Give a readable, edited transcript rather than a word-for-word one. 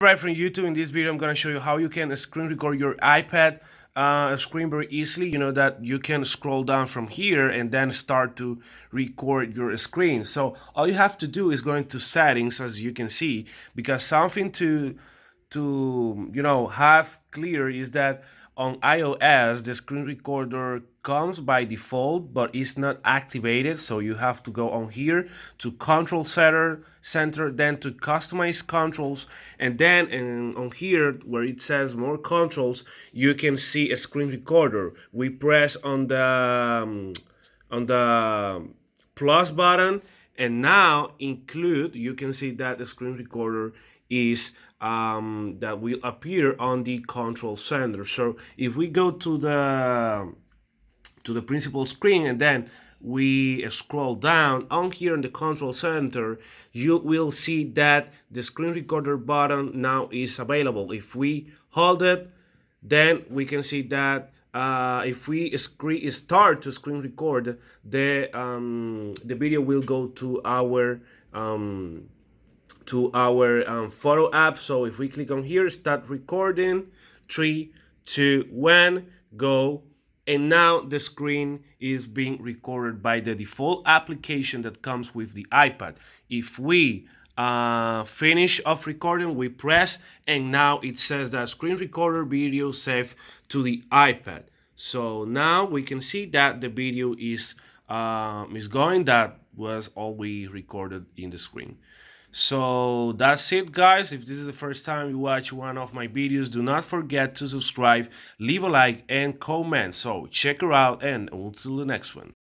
Right from YouTube. In this video, I'm gonna show you how you can screen record your iPad screen very easily. You know that you can scroll down from here and then start to record your screen. So all you have to do is go into settings, as you can see, because something to have clear is that on iOS the screen recorder comes by default but is not activated, so you have to go on here to center, then to customize controls, and then on here where it says more controls you can see a screen recorder. We press on the plus button, and now include, you can see that the screen recorder is that will appear on the control center. So if we go to the principal screen and then we scroll down on here in the control center, you will see that the screen recorder button now is available. If we hold it, then we can see that if we start to screen record, the video will go to our photo app. So if we click on here, start recording, 3, 2, 1, go. And now the screen is being recorded by the default application that comes with the iPad. If we finish of recording, we press, and now it says that screen recorder video saved to the iPad. So now we can see that the video is going. That was all we recorded in the screen. So that's it, guys. If this is the first time you watch one of my videos, do not forget to subscribe, leave a like, and comment. So check her out, and until the next one.